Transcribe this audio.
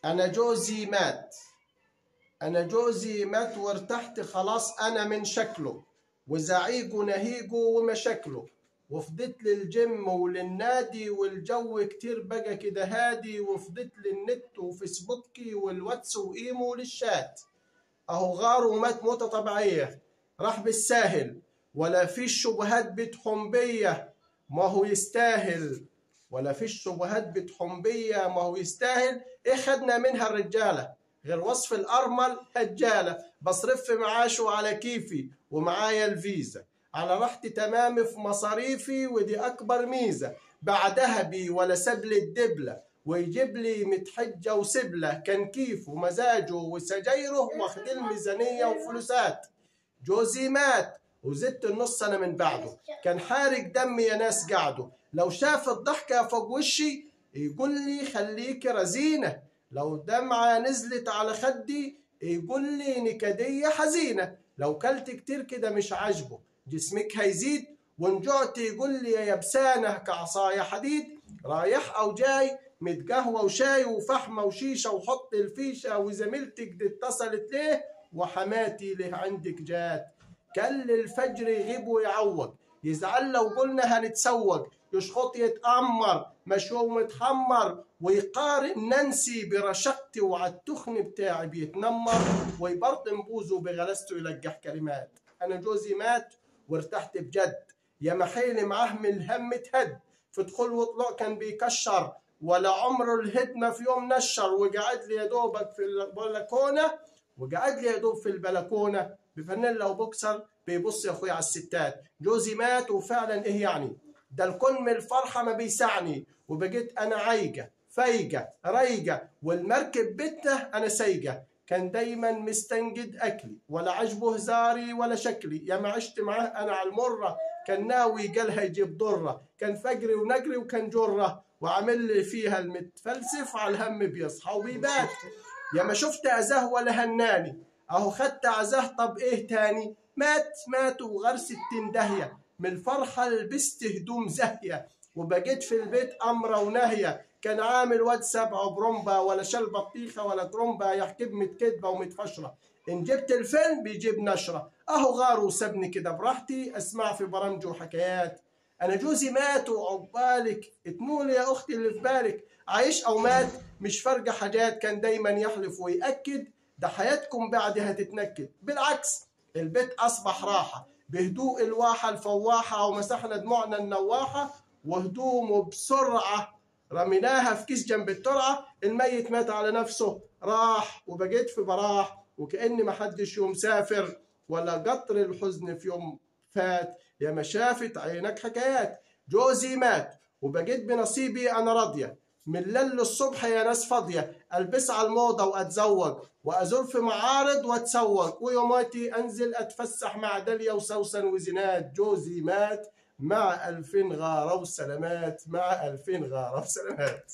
أنا جوزي مات. أنا جوزي مات وارتحت خلاص أنا من شكله وزعيقه ونهيقه ومشاكله، وفضيت للجيم وللنادي والجو كتير بقى كده هادي، وفضيت للنت وفيسبوكي والواتس وإيمو للشات. أهو غار ومات موتة طبيعية، راح بالساهل ولا فيش شبهات بتحم بيا ما هو يستاهل. ولا فيش شبهات بتحم بيا ما هو يستاهل. إيه خدنا منها الرجالة غير وصف الأرمل هجالة؟ بصرف في معاشه على كيفي ومعايا الفيزا، على راحتي تمام في مصاريفي ودي أكبر ميزة. بعدها بي ولا سبل الدبلة ويجيب لي متحجة وسبلة، كان كيفه ومزاجه وسجايره واخد الميزانية وفلوسات. جوزي مات وزدت النص سنة من بعده، كان حارق دمي يا ناس قعده، لو شاف الضحكة فوق وشي يقول لي خليك رزينة، لو دمعة نزلت على خدي يقول لي نكدية حزينة، لو كلت كتير كده مش عاجبه جسمك هيزيد، وان جعت يقول لي يا يبسانة كعصاية حديد. رايح او جاي متقهوة وشاي وفحمة وشيشة وحط الفيشة، وزميلتك دي اتصلت ليه وحماتي له عندك جات. كل الفجر يغيب ويعوض، يزعل لو قلنا هنتسوق، يشخط يتأمر مشوي متحمر، ويقارن ننسي برشقتي وعلى التخن بتاعي بيتنمر، ويبرطم بوزه بغلسته يلقح كلمات. أنا جوزي مات وارتحت بجد، يا محيلي معاه من الهم تهد، في دخول وطلوع كان بيكشر ولا عمره الهدمة في يوم نشر، وقعد لي يا دوبك في البلكونة، وقعد لي يا دوب في البلكونة بفانيلا وبوكسر بيبص يا اخويا على الستات. جوزي مات وفعلا ايه يعني، ده الكون من الفرحة ما بيسعني، وبقيت انا عايقة فايقة رايقة والمركب بته انا سايقة. كان دايما مستنجد اكلي ولا عجبه هزاري ولا شكلي، يا ما عشت معاه انا على المرة كان ناوي قالها يجيب ضرة، كان فقري ونقري وكان جرة، وعامل لي فيها المتفلسف على الهم بيصحى وبيبات. يا ما شفت أذاه ولا هناني، أهو خدت عزاه طب إيه تاني؟ مات وغرس التندهية، من الفرحة لبست هدوم زاهية، وبقيت في البيت أمرة ونهية، كان عامل واد سبعة برومبا ولا شال بطيخة ولا كرومبا، يحكي بمتكدبة ومتفشرة، إن جبت الفيلم بيجيب نشرة. أهو غار وسابني كده براحتي أسمع في برامجه وحكايات. أنا جوزي مات وعقبالك اتنولي يا أختي اللي في بالك، عايش أو مات مش فارقة حاجات، كان دايما يحلف ويأكد ده حياتكم بعدها تتنكد. بالعكس البيت أصبح راحة بهدوء الواحة الفواحة، ومسحنا دموعنا النواحة، وهدومه بسرعة رميناها في كيس جنب الترعة، الميت مات على نفسه راح، وبقيت في براح وكأني محدش يوم سافر، ولا قطر الحزن في يوم فات، يا ما شافت عينك حكايات. جوزي مات وبقيت بنصيبي أنا راضية، من ليل الصبح يا ناس فاضية، ألبس على الموضة وأتزوج وأزور في معارض وأتسوق، ويوماتي أنزل أتفسح مع داليا وسوسن وزينات. جوزي مات مع 2000 غارة وسلامات، مع 2000 غارة وسلامات.